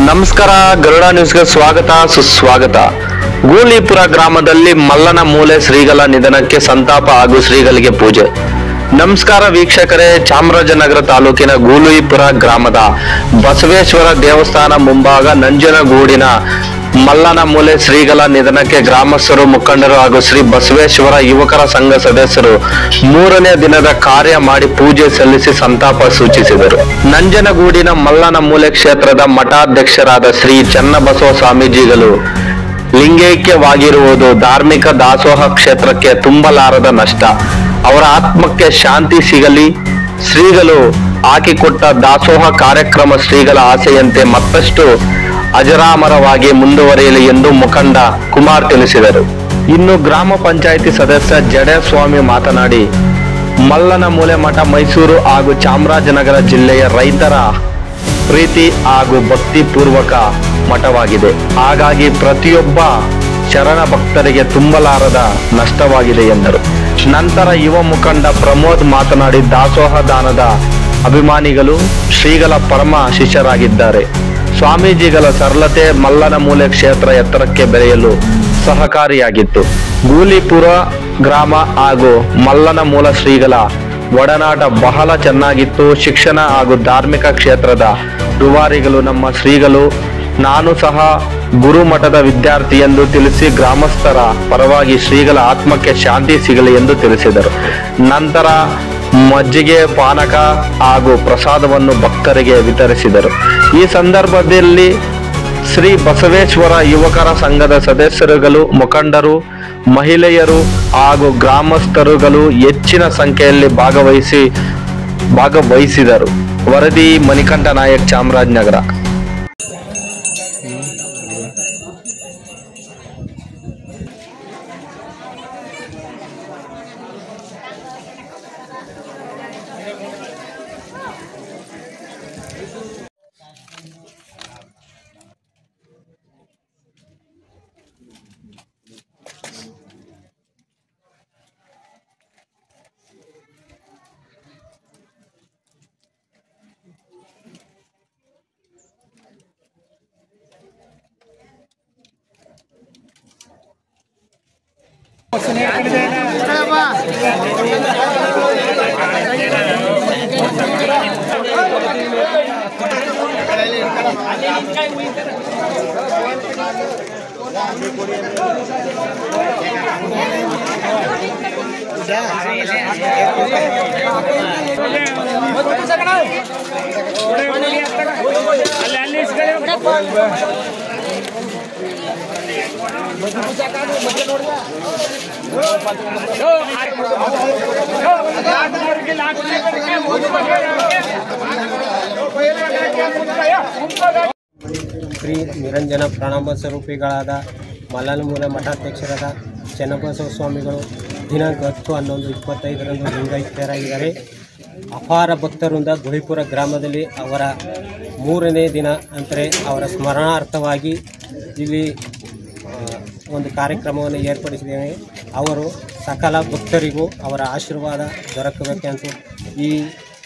ನಮಸ್ಕಾರ, ಗರುಡ ನ್ಯೂಸ್ಗೆ ಸ್ವಾಗತ ಸುಸ್ವಾಗತ. ಗೂಳಿಪುರ ಗ್ರಾಮದಲ್ಲಿ ಮಲ್ಲನ ಮೂಲೆ ಶ್ರೀಗಳ ನಿಧನಕ್ಕೆ ಸಂತಾಪ ಹಾಗೂ ಶ್ರೀಗಳಿಗೆ ಪೂಜೆ. ನಮಸ್ಕಾರ ವೀಕ್ಷಕರೇ, ಚಾಮರಾಜನಗರ ತಾಲೂಕಿನ ಗೂಳಿಪುರ ಗ್ರಾಮದ ಬಸವೇಶ್ವರ ದೇವಸ್ಥಾನ ಮುಂಭಾಗ ನಂಜನಗೂಡಿನ ಮಲ್ಲನ ಮೂಲೆ ಶ್ರೀಗಳ ನಿಧನಕ್ಕೆ ಗ್ರಾಮಸ್ಥರು, ಮುಖಂಡರು ಹಾಗೂ ಶ್ರೀ ಬಸವೇಶ್ವರ ಯುವಕರ ಸಂಘ ಸದಸ್ಯರು 3ನೇ ದಿನದ ಕಾರ್ಯ ಮಾಡಿ ಪೂಜೆ ಸಲ್ಲಿಸಿ ಸಂತಾಪ ಸೂಚಿಸಿದರು. ನಂಜನಗೂಡಿನ ಮಲ್ಲನ ಮೂಲೆ ಕ್ಷೇತ್ರದ ಮಠಾಧ್ಯಕ್ಷರಾದ ಶ್ರೀ ಚನ್ನಬಸವ ಸ್ವಾಮೀಜಿಗಳು ಲಿಂಗೈಕ್ಯವಾಗಿರುವುದು ಧಾರ್ಮಿಕ ದಾಸೋಹ ಕ್ಷೇತ್ರಕ್ಕೆ ತುಂಬಲಾರದ ನಷ್ಟ. ಅವರ ಆತ್ಮಕ್ಕೆ ಶಾಂತಿ ಸಿಗಲಿ. ಶ್ರೀಗಳು ಹಾಕಿಕೊಟ್ಟ ದಾಸೋಹ ಕಾರ್ಯಕ್ರಮ ಶ್ರೀಗಳ ಆಸೆಯಂತೆ ಮತ್ತಷ್ಟು ಅಜರಾಮರವಾಗಿ ಮುಂದುವರಿಯಲಿ ಎಂದು ಮುಖಂಡ ಕುಮಾರ್ ತಿಳಿಸಿದರು. ಇನ್ನು ಗ್ರಾಮ ಪಂಚಾಯಿತಿ ಸದಸ್ಯ ಜಡೇಸ್ವಾಮಿ ಮಾತನಾಡಿ, ಮಲ್ಲನ ಮೂಲೆ ಮಠ ಮೈಸೂರು ಹಾಗೂ ಚಾಮರಾಜನಗರ ಜಿಲ್ಲೆಯ ರೈತರ ಪ್ರೀತಿ ಹಾಗೂ ಭಕ್ತಿ ಪೂರ್ವಕ ಮಠವಾಗಿದೆ. ಹಾಗಾಗಿ ಪ್ರತಿಯೊಬ್ಬ ಶರಣ ಭಕ್ತರಿಗೆ ತುಂಬಲಾರದ ನಷ್ಟವಾಗಿದೆ ಎಂದರು. ನಂತರ ಯುವ ಮುಖಂಡ ಪ್ರಮೋದ್ ಮಾತನಾಡಿ, ದಾಸೋಹ ದಾನದ ಅಭಿಮಾನಿಗಳು ಶ್ರೀಗಳ ಪರಮ ಶಿಷ್ಯರಾಗಿದ್ದಾರೆ. ಸ್ವಾಮೀಜಿಗಳ ಸರಳತೆ ಮಲ್ಲನ ಮೂಲೆ ಕ್ಷೇತ್ರ ಎತ್ತರಕ್ಕೆ ಬೆಳೆಯಲು ಸಹಕಾರಿಯಾಗಿತ್ತು. ಗೂಳಿಪುರ ಗ್ರಾಮ ಹಾಗೂ ಮಲ್ಲನ ಮೂಲ ಶ್ರೀಗಳ ಒಡನಾಟ ಬಹಳ ಚೆನ್ನಾಗಿತ್ತು. ಶಿಕ್ಷಣ ಹಾಗೂ ಧಾರ್ಮಿಕ ಕ್ಷೇತ್ರದ ರೂವಾರಿಗಳು ನಮ್ಮ ಶ್ರೀಗಳು. ನಾನು ಸಹ ಗುರುಮಠದ ವಿದ್ಯಾರ್ಥಿ ಎಂದು ತಿಳಿಸಿ ಗ್ರಾಮಸ್ಥರ ಪರವಾಗಿ ಶ್ರೀಗಳ ಆತ್ಮಕ್ಕೆ ಶಾಂತಿ ಸಿಗಲಿ ಎಂದು ತಿಳಿಸಿದರು. ನಂತರ ಮಜ್ಜಿಗೆ, ಪಾನಕ ಹಾಗೂ ಪ್ರಸಾದವನ್ನು ಭಕ್ತರಿಗೆ ವಿತರಿಸಿದರು. ಈ ಸಂದರ್ಭದಲ್ಲಿ ಶ್ರೀ ಬಸವೇಶ್ವರ ಯುವಕರ ಸಂಘದ ಸದಸ್ಯರುಗಳು, ಮುಖಂಡರು, ಮಹಿಳೆಯರು ಹಾಗೂ ಗ್ರಾಮಸ್ಥರುಗಳು ಹೆಚ್ಚಿನ ಸಂಖ್ಯೆಯಲ್ಲಿ ಭಾಗವಹಿಸಿದರು. ವರದಿ ಮಣಿಕಂಠ ನಾಯಕ್, ಚಾಮರಾಜನಗರ. ಶ್ರೀ ನಿರಂಜನ ಪ್ರಣಾಮ ಸ್ವರೂಪಿಗಳಾದ ಮಲ್ಲನ ಮೂಲೆ ಮಠಾಧ್ಯಕ್ಷರಾದ ಚನ್ನಬಸವ ಸ್ವಾಮಿಗಳು ದಿನಾಂಕ 10/11/25 ಲಿಂಗೈಕ್ಯರಾಗಿದ್ದಾರೆ. ಅಪಾರ ಭಕ್ತರಿಂದ ಗೂಳಿಪುರ ಗ್ರಾಮದಲ್ಲಿ ಅವರ 3ನೇ ದಿನ ಅಂದರೆ ಅವರ ಸ್ಮರಣಾರ್ಥವಾಗಿ ಇಲ್ಲಿ ಒಂದು ಕಾರ್ಯಕ್ರಮವನ್ನು ಏರ್ಪಡಿಸಿದ್ದೇವೆ. ಅವರು ಸಕಲ ಭಕ್ತರಿಗೂ ಅವರ ಆಶೀರ್ವಾದ ದೊರಕಬೇಕೆಂದು ಈ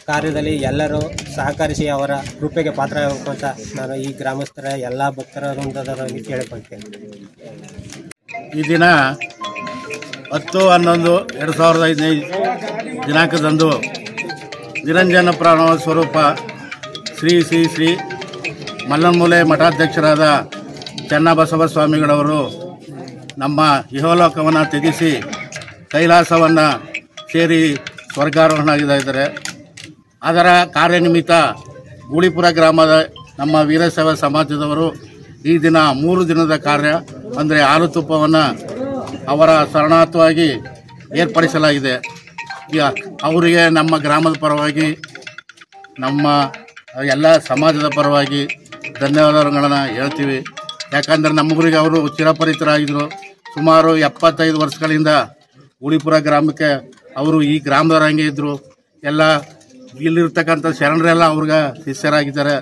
ಕಾರ್ಯದಲ್ಲಿ ಎಲ್ಲರೂ ಸಹಕರಿಸಿ ಅವರ ಕೃಪೆಗೆ ಪಾತ್ರರಾಗಬೇಕು ಅಂತ ನಾನು ಈ ಗ್ರಾಮಸ್ಥರ ಎಲ್ಲ ಭಕ್ತರ ವೃಂದದವರಿಗೆ ಕೇಳಿಕೊಳ್ತೇನೆ. ಈ ದಿನ 10/11/2015 ದಿನಾಂಕದಂದು ನಿರಂಜನ ಪ್ರಣವ ಸ್ವರೂಪ ಶ್ರೀ ಶ್ರೀ ಶ್ರೀ ಮಲ್ಲನ ಮೂಲೆ ಮಠಾಧ್ಯಕ್ಷರಾದ ಚನ್ನಬಸವ ಸ್ವಾಮಿಗಳವರು ನಮ್ಮ ಇಹಲೋಕವನ್ನು ತ್ಯಜಿಸಿ ಕೈಲಾಸವನ್ನು ಸೇರಿ ಸ್ವರ್ಗಾರೋಹಣರಾಗಿದ್ದಾರೆ. ಅದರ ಕಾರ್ಯನಿಮಿತ್ತ ಗೂಳಿಪುರ ಗ್ರಾಮದ ನಮ್ಮ ವೀರಶೈವ ಸಮಾಜದವರು ಈ ದಿನ 3 ದಿನದ ಕಾರ್ಯ ಅಂದರೆ ಹಾಲು ತುಪ್ಪವನ್ನು ಅವರ ಶರಣಾರ್ಥವಾಗಿ ಏರ್ಪಡಿಸಲಾಗಿದೆ. ಅವರಿಗೆ ನಮ್ಮ ಗ್ರಾಮದ ಪರವಾಗಿ, ನಮ್ಮ ಎಲ್ಲ ಸಮಾಜದ ಪರವಾಗಿ ಧನ್ಯವಾದಗಳನ್ನು ಹೇಳ್ತೀವಿ. ಯಾಕಂದರೆ ನಮ್ಮೂರಿಗೆ ಅವರು ಚಿರಪರಿಚಿತರಾಗಿದ್ದರು. ಸುಮಾರು 75 ವರ್ಷಗಳಿಂದ ಗೂಳಿಪುರ ಗ್ರಾಮಕ್ಕೆ ಅವರು ಈ ಗ್ರಾಮದವರಂಗೆ ಇದ್ದರು. ಎಲ್ಲ ಇಲ್ಲಿರ್ತಕ್ಕಂಥ ಶರಣರೆಲ್ಲ ಅವ್ರಿಗೆ ಶಿಷ್ಯರಾಗಿದ್ದಾರೆ.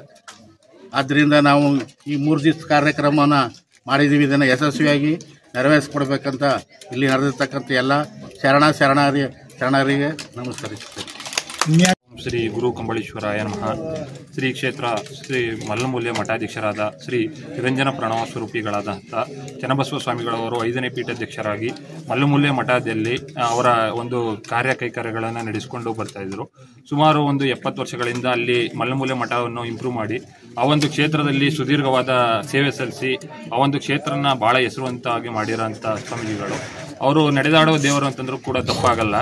ಆದ್ದರಿಂದ ನಾವು ಈ 3 ದಿವಸ ಕಾರ್ಯಕ್ರಮವನ್ನು ಮಾಡಿದ್ದೀವಿ. ಇದನ್ನು ಯಶಸ್ವಿಯಾಗಿ ನೆರವೇರಿಸ್ಕೊಡ್ಬೇಕಂತ ಇಲ್ಲಿ ನಡೆದಿರ್ತಕ್ಕಂಥ ಎಲ್ಲ ಶರಣರಿಗೆ ನಮಸ್ಕರಿಸುತ್ತೇನೆ. ಶ್ರೀ ಗುರು ಕಂಬಳೇಶ್ವರಾಯ ನಮಃ. ಶ್ರೀ ಕ್ಷೇತ್ರ ಶ್ರೀ ಮಲ್ಲಮೂಲೆ ಮಠಾಧ್ಯಕ್ಷರಾದ ಶ್ರೀ ನಿರಂಜನ ಪ್ರಣವ ಸ್ವರೂಪಿಗಳಾದಂಥ ಚನ್ನಬಸವ ಸ್ವಾಮಿಗಳವರು 5ನೇ ಪೀಠಾಧ್ಯಕ್ಷರಾಗಿ ಮಲ್ಲಮೂಲೆ ಮಠದಲ್ಲಿ ಅವರ ಒಂದು ಕೈಕಾರ್ಯಗಳನ್ನು ನಡೆಸಿಕೊಂಡು ಬರ್ತಾಯಿದ್ರು. ಸುಮಾರು ಒಂದು 70 ವರ್ಷಗಳಿಂದ ಅಲ್ಲಿ ಮಲ್ಲಮೂಲೆ ಮಠವನ್ನು ಇಂಪ್ರೂವ್ ಮಾಡಿ ಆ ಒಂದು ಕ್ಷೇತ್ರದಲ್ಲಿ ಸುದೀರ್ಘವಾದ ಸೇವೆ ಸಲ್ಲಿಸಿ ಆ ಒಂದು ಕ್ಷೇತ್ರನ ಭಾಳ ಹೆಸರುವಂತಾಗಿ ಮಾಡಿರೋಂಥ ಸ್ವಾಮೀಜಿಗಳು. ಅವರು ನಡೆದಾಡೋ ದೇವರು ಅಂತಂದ್ರೂ ಕೂಡ ತಪ್ಪಾಗಲ್ಲ.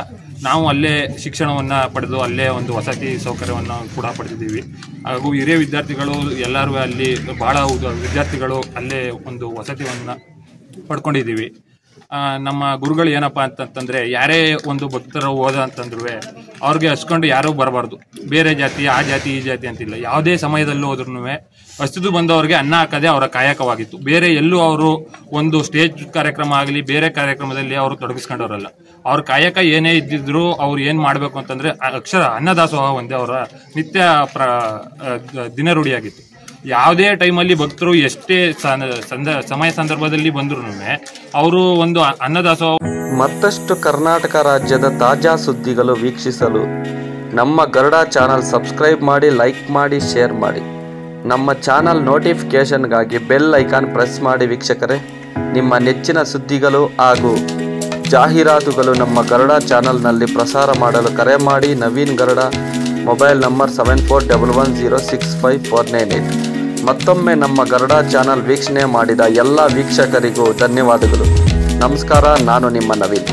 ನಾವು ಅಲ್ಲೇ ಶಿಕ್ಷಣವನ್ನು ಪಡೆದು ಅಲ್ಲೇ ಒಂದು ವಸತಿ ಸೌಕರ್ಯವನ್ನು ಕೂಡ ಪಡೆದಿದ್ದೀವಿ. ಹಾಗೂ ಹಿರಿಯ ವಿದ್ಯಾರ್ಥಿಗಳು ಎಲ್ಲರೂ ಅಲ್ಲಿ ಭಾಳ ವಿದ್ಯಾರ್ಥಿಗಳು ಅಲ್ಲೇ ಒಂದು ವಸತಿಯನ್ನು ಪಡ್ಕೊಂಡಿದ್ದೀವಿ. ನಮ್ಮ ಗುರುಗಳು ಏನಪ್ಪ ಅಂತಂತಂದರೆ, ಯಾರೇ ಒಂದು ಭಕ್ತರು ಹೋದ ಅಂತಂದ್ರೂ ಅವ್ರಿಗೆ ಹಸ್ಕೊಂಡು ಯಾರೂ ಬರಬಾರ್ದು. ಬೇರೆ ಜಾತಿ, ಆ ಜಾತಿ, ಈ ಜಾತಿ ಅಂತಿಲ್ಲ. ಯಾವುದೇ ಸಮಯದಲ್ಲೂ ಹೋದ್ರೂ ಹಸಿದು ಬಂದವ್ರಿಗೆ ಅನ್ನ ಹಾಕೋದೇ ಅವರ ಕಾಯಕವಾಗಿತ್ತು. ಬೇರೆ ಎಲ್ಲೂ ಅವರು ಒಂದು ಸ್ಟೇಜ್ ಕಾರ್ಯಕ್ರಮ ಆಗಲಿ ಬೇರೆ ಕಾರ್ಯಕ್ರಮದಲ್ಲಿ ಅವರು ತೊಡಗಿಸ್ಕೊಂಡವ್ರಲ್ಲ. ಅವ್ರ ಕಾಯಕ ಏನೇ ಇದ್ದಿದ್ರು ಅವ್ರು ಏನು ಮಾಡಬೇಕು ಅಂತಂದರೆ ಅಕ್ಷರ ಅನ್ನದಾಸೋಹ ಒಂದೇ ಅವರ ನಿತ್ಯ ದಿನರೂಢಿಯಾಗಿತ್ತು. ಯಾವುದೇ ಟೈಮಲ್ಲಿ ಭಕ್ತರು ಎಷ್ಟೇ ಸಮಯ ಸಂದರ್ಭದಲ್ಲಿ ಬಂದ್ರೂ ಅವರು ಒಂದು ಅನ್ನದಾಸೋಹ. ಮತ್ತಷ್ಟು ಕರ್ನಾಟಕ ರಾಜ್ಯದ ತಾಜಾ ಸುದ್ದಿಗಳು ವೀಕ್ಷಿಸಲು ನಮ್ಮ ಗರುಡ ಚಾನಲ್ ಸಬ್ಸ್ಕ್ರೈಬ್ ಮಾಡಿ, ಲೈಕ್ ಮಾಡಿ, ಶೇರ್ ಮಾಡಿ. ನಮ್ಮ ಚಾನಲ್ ನೋಟಿಫಿಕೇಷನ್ಗಾಗಿ ಬೆಲ್ ಐಕಾನ್ ಪ್ರೆಸ್ ಮಾಡಿ. ವೀಕ್ಷಕರೇ, ನಿಮ್ಮ ನೆಚ್ಚಿನ ಸುದ್ದಿಗಳು ಹಾಗೂ ಜಾಹೀರಾತುಗಳು ನಮ್ಮ ಗರುಡ ಚಾನಲ್ನಲ್ಲಿ ಪ್ರಸಾರ ಮಾಡಲು ಕರೆ ಮಾಡಿ. Naveen Garuda, mobile number 7411065498. ಮತ್ತೊಮ್ಮೆ ನಮ್ಮ ಗರುಡ ಚಾನಲ್ ವೀಕ್ಷಣೆ ಮಾಡಿದ ಎಲ್ಲ ವೀಕ್ಷಕರಿಗೂ ಧನ್ಯವಾದಗಳು. ನಮಸ್ಕಾರ. ನಾನು ನಿಮ್ಮ ನವೀನ್.